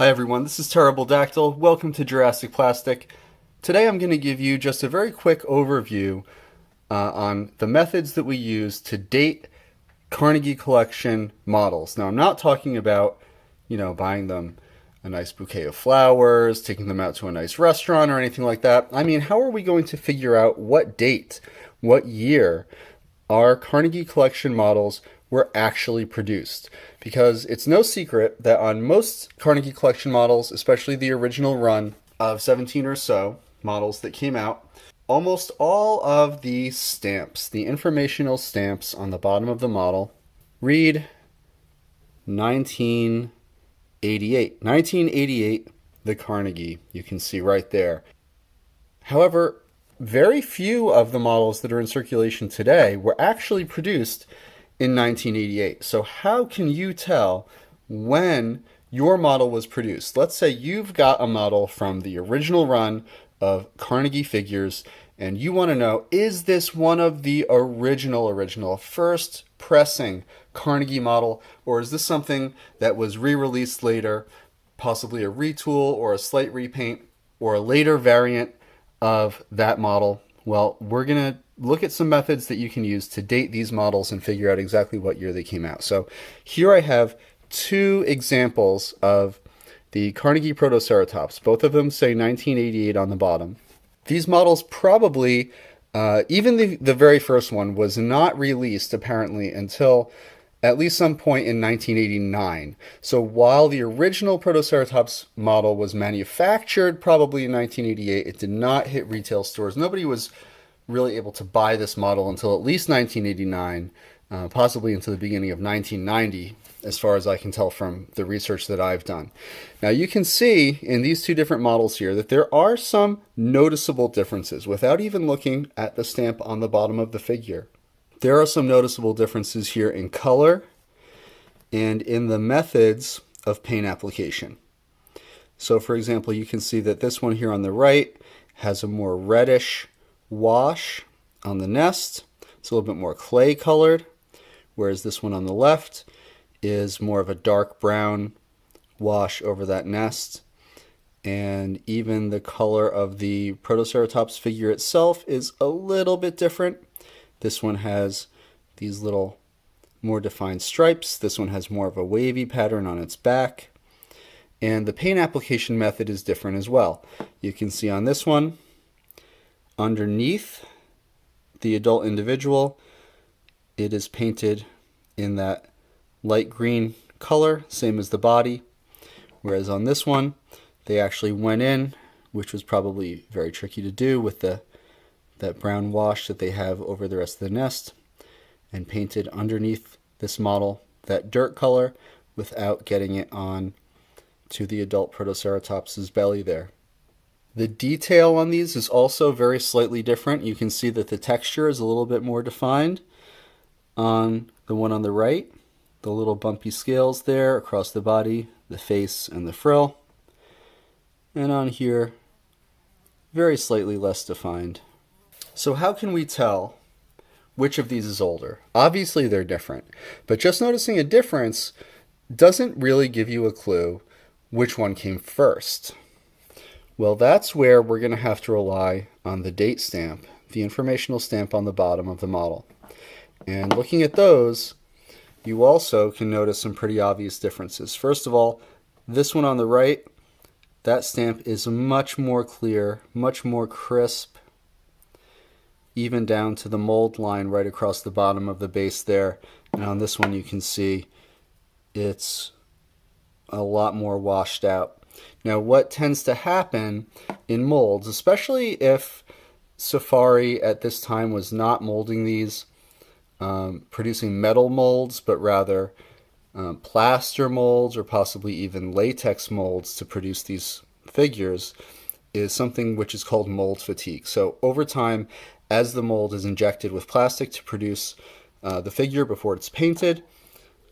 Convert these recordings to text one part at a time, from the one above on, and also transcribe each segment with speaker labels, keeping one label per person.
Speaker 1: Hi everyone, this is Terrible Dactyl. Welcome to Jurassic Plastic. Today I'm going to give you just a very quick overview on the methods that we use to date Carnegie Collection models. Now I'm not talking about, buying them a nice bouquet of flowers, taking them out to a nice restaurant or anything like that. I mean, how are we going to figure out what date, what year our Carnegie Collection models were actually produced? Because it's no secret that on most Carnegie Collection models, especially the original run of 17 or so models that came out, almost all of the stamps, the informational stamps on the bottom of the model, read 1988. 1988, the Carnegie, you can see right there. However, very few of the models that are in circulation today were actually produced in 1988. So how can you tell when your model was produced? Let's say you've got a model from the original run of Carnegie figures and you want to know, is this one of the original first pressing Carnegie model, or is this something that was re-released later, possibly a retool or a slight repaint or a later variant of that model? Well, we're going to look at some methods that you can use to date these models and figure out exactly what year they came out. So here I have two examples of the Carnegie Protoceratops. Both of them say 1988 on the bottom. These models probably, even the very first one was not released apparently until at least some point in 1989. So while the original Protoceratops model was manufactured probably in 1988, it did not hit retail stores. Nobody was really able to buy this model until at least 1989, possibly into the beginning of 1990, as far as I can tell from the research that I've done. Now you can see in these two different models here that there are some noticeable differences without even looking at the stamp on the bottom of the figure. There are some noticeable differences here in color and in the methods of paint application. So for example, you can see that this one here on the right has a more reddish wash on the nest. It's a little bit more clay colored, whereas this one on the left is more of a dark brown wash over that nest. And even the color of the Protoceratops figure itself is a little bit different. This one has these little more defined stripes. This one has more of a wavy pattern on its back. And the paint application method is different as well. You can see on this one, underneath the adult individual, it is painted in that light green color, same as the body. Whereas on this one, they actually went in, which was probably very tricky to do with that brown wash that they have over the rest of the nest, and painted underneath this model that dirt color without getting it on to the adult Protoceratops's belly there. The detail on these is also very slightly different. You can see that the texture is a little bit more defined on the one on the right. The little bumpy scales there across the body, the face, and the frill. And on here, very slightly less defined. So how can we tell which of these is older? Obviously they're different, but just noticing a difference doesn't really give you a clue which one came first. Well, that's where we're going to have to rely on the date stamp, the informational stamp on the bottom of the model. And looking at those, you also can notice some pretty obvious differences. First of all, this one on the right, that stamp is much more clear, much more crisp, even down to the mold line right across the bottom of the base there. And on this one you can see it's a lot more washed out. Now what tends to happen in molds, especially if Safari at this time was not molding these, producing metal molds, but rather plaster molds or possibly even latex molds to produce these figures, is something which is called mold fatigue. So over time, as the mold is injected with plastic to produce the figure before it's painted,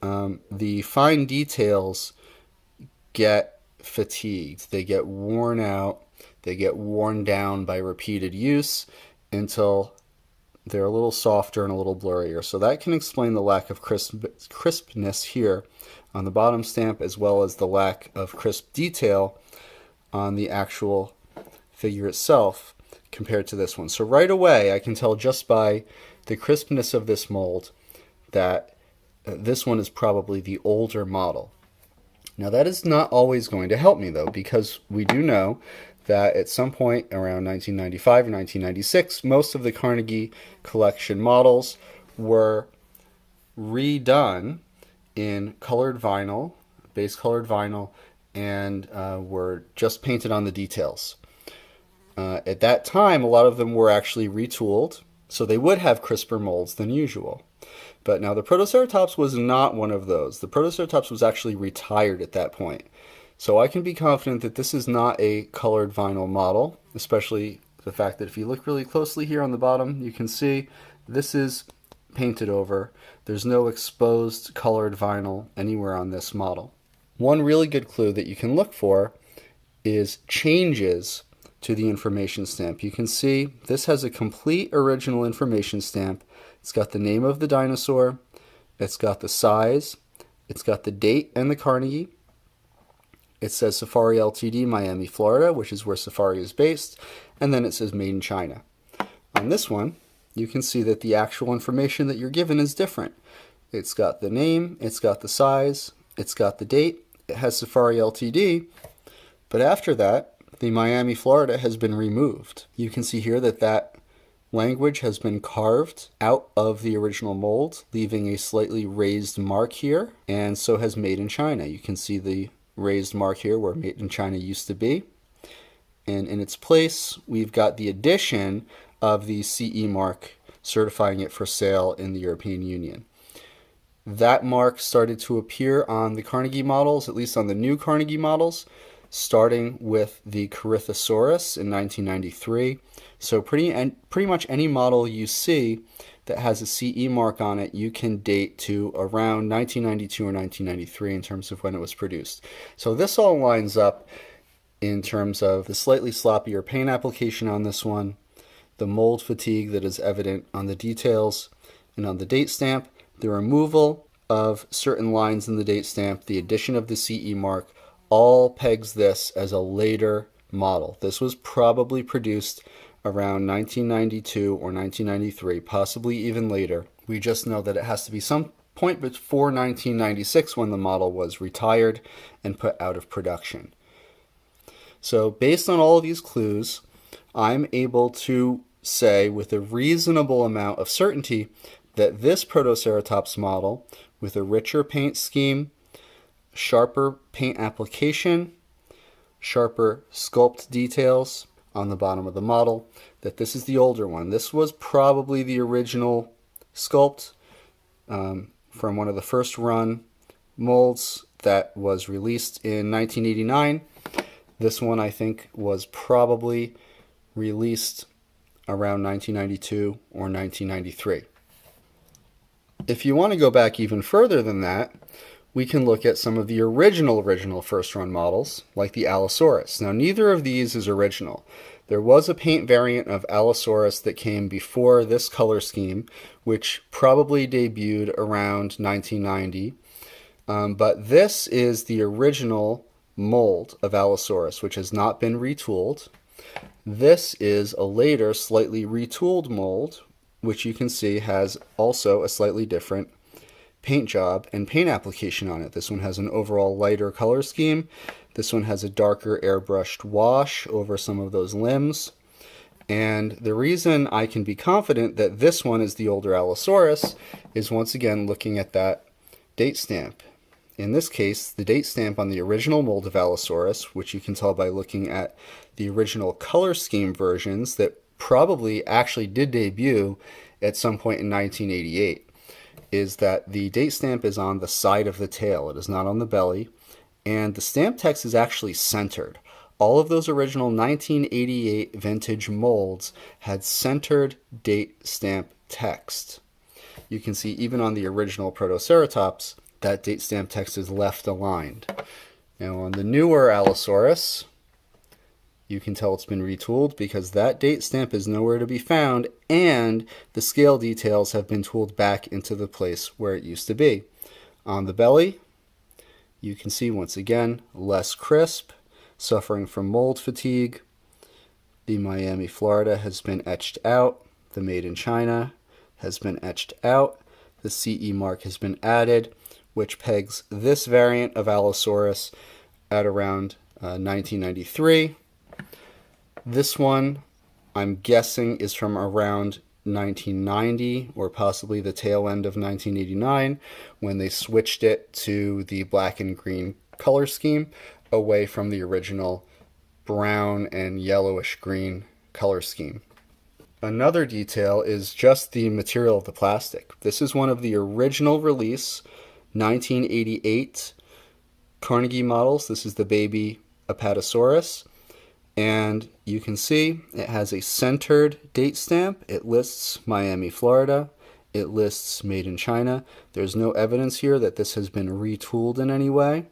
Speaker 1: the fine details get fatigued. They get worn out. They get worn down by repeated use until they're a little softer and a little blurrier. So that can explain the lack of crispness here on the bottom stamp, as well as the lack of crisp detail on the actual figure itself compared to this one. So right away, I can tell just by the crispness of this mold that this one is probably the older model. Now that is not always going to help me though, because we do know that at some point around 1995 or 1996, most of the Carnegie Collection models were redone in colored vinyl, base colored vinyl, and were just painted on the details. At that time, a lot of them were actually retooled, so they would have crisper molds than usual. But now the Protoceratops was not one of those. The Protoceratops was actually retired at that point. So I can be confident that this is not a colored vinyl model, especially the fact that if you look really closely here on the bottom, you can see this is painted over. There's no exposed colored vinyl anywhere on this model. One really good clue that you can look for is changes to the information stamp. You can see this has a complete original information stamp. It's got the name of the dinosaur, it's got the size, it's got the date and the Carnegie. It says Safari Ltd, Miami, Florida, which is where Safari is based, and then it says Made in China. On this one, you can see that the actual information that you're given is different. It's got the name, it's got the size, it's got the date, it has Safari Ltd, but after that, the Miami, Florida has been removed. You can see here that that language has been carved out of the original mold, leaving a slightly raised mark here, and so has Made in China. You can see the raised mark here where Made in China used to be. And in its place, we've got the addition of the CE mark, certifying it for sale in the European Union. That mark started to appear on the Carnegie models, at least on the new Carnegie models, starting with the Carnegie in 1993. So pretty much any model you see that has a CE mark on it, you can date to around 1992 or 1993 in terms of when it was produced. So this all lines up in terms of the slightly sloppier paint application on this one, the mold fatigue that is evident on the details and on the date stamp, the removal of certain lines in the date stamp, the addition of the CE mark, all pegs this as a later model. This was probably produced around 1992 or 1993, possibly even later. We just know that it has to be some point before 1996 when the model was retired and put out of production. So based on all of these clues, I'm able to say with a reasonable amount of certainty that this Protoceratops model, with a richer paint scheme, sharper paint application, sharper sculpt details on the bottom of the model, that this is the older one. This was probably the original sculpt from one of the first run molds that was released in 1989. This one, I think, was probably released around 1992 or 1993. If you want to go back even further than that, we can look at some of the original first-run models, like the Allosaurus. Now, neither of these is original. There was a paint variant of Allosaurus that came before this color scheme, which probably debuted around 1990. But this is the original mold of Allosaurus, which has not been retooled. This is a later, slightly retooled mold, which you can see has also a slightly different paint job and paint application on it. This one has an overall lighter color scheme. This one has a darker airbrushed wash over some of those limbs. And the reason I can be confident that this one is the older Allosaurus is once again looking at that date stamp. In this case, the date stamp on the original mold of Allosaurus, which you can tell by looking at the original color scheme versions that probably actually did debut at some point in 1988, is that the date stamp is on the side of the tail. It is not on the belly, and the stamp text is actually centered. All of those original 1988 vintage molds had centered date stamp text. You can see even on the original Protoceratops, that date stamp text is left aligned. Now on the newer Allosaurus, You can tell it's been retooled because that date stamp is nowhere to be found, and the scale details have been tooled back into the place where it used to be. On the belly, you can see once again, less crisp, suffering from mold fatigue. The Miami, Florida has been etched out. The Made in China has been etched out. The CE mark has been added, which pegs this variant of Allosaurus at around 1993. This one, I'm guessing, is from around 1990 or possibly the tail end of 1989 when they switched it to the black and green color scheme away from the original brown and yellowish green color scheme. Another detail is just the material of the plastic. This is one of the original release 1988 Carnegie models. This is the baby Apatosaurus. And you can see it has a centered date stamp. It lists Miami, Florida. It lists Made in China. There's no evidence here that this has been retooled in any way.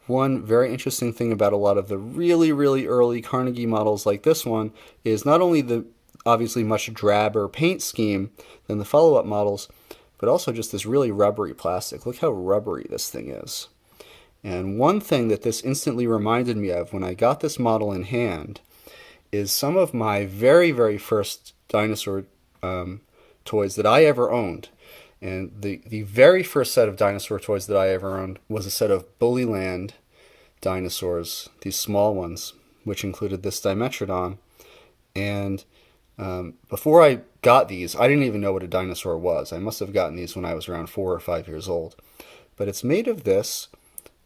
Speaker 1: One very interesting thing about a lot of the really, really early Carnegie models like this one is not only the obviously much drabber paint scheme than the follow-up models, but also just this really rubbery plastic. Look how rubbery this thing is. And one thing that this instantly reminded me of when I got this model in hand is some of my very, very first dinosaur toys that I ever owned. And the very first set of dinosaur toys that I ever owned was a set of Bullyland dinosaurs, these small ones, which included this Dimetrodon. And before I got these, I didn't even know what a dinosaur was. I must have gotten these when I was around 4 or 5 years old. But it's made of this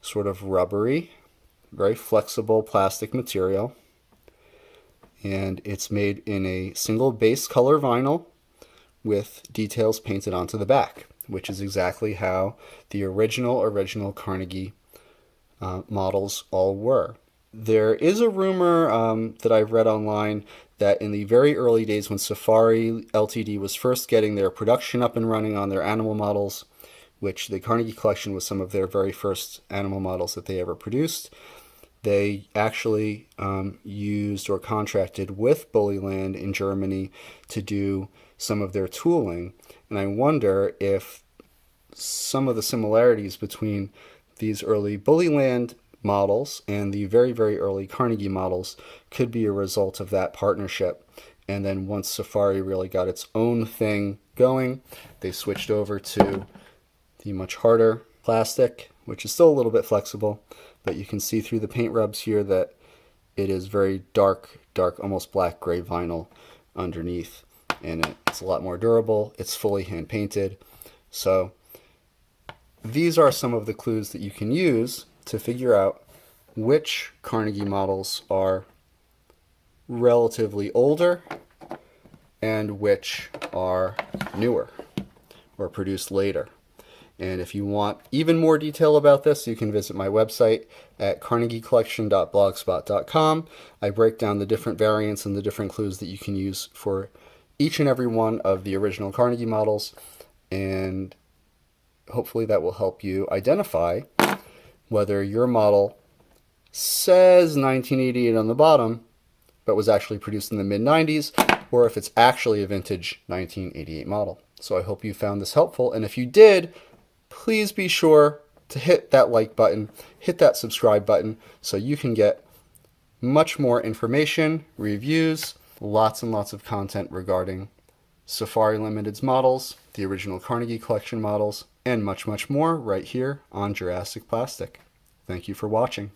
Speaker 1: sort of rubbery, very flexible plastic material. And it's made in a single base color vinyl with details painted onto the back, which is exactly how the original Carnegie models all were. There is a rumor that I've read online that in the very early days when Safari Ltd. Was first getting their production up and running on their animal models, which the Carnegie Collection was some of their very first animal models that they ever produced, they actually used or contracted with Bullyland in Germany to do some of their tooling. And I wonder if some of the similarities between these early Bullyland models and the very, very early Carnegie models could be a result of that partnership. And then once Safari really got its own thing going, they switched over to the much harder plastic, which is still a little bit flexible, but you can see through the paint rubs here that it is very dark, almost black gray vinyl underneath, and it's a lot more durable. It's fully hand painted. So these are some of the clues that you can use to figure out which Carnegie models are relatively older and which are newer or produced later. And if you want even more detail about this, you can visit my website at carnegiecollection.blogspot.com. I break down the different variants and the different clues that you can use for each and every one of the original Carnegie models, and hopefully that will help you identify whether your model says 1988 on the bottom, but was actually produced in the mid-90s, or if it's actually a vintage 1988 model. So I hope you found this helpful, and if you did, please be sure to hit that like button, hit that subscribe button, so you can get much more information, reviews, lots and lots of content regarding Safari Limited's models, the original Carnegie Collection models, and much, much more right here on Jurassic Plastic. Thank you for watching.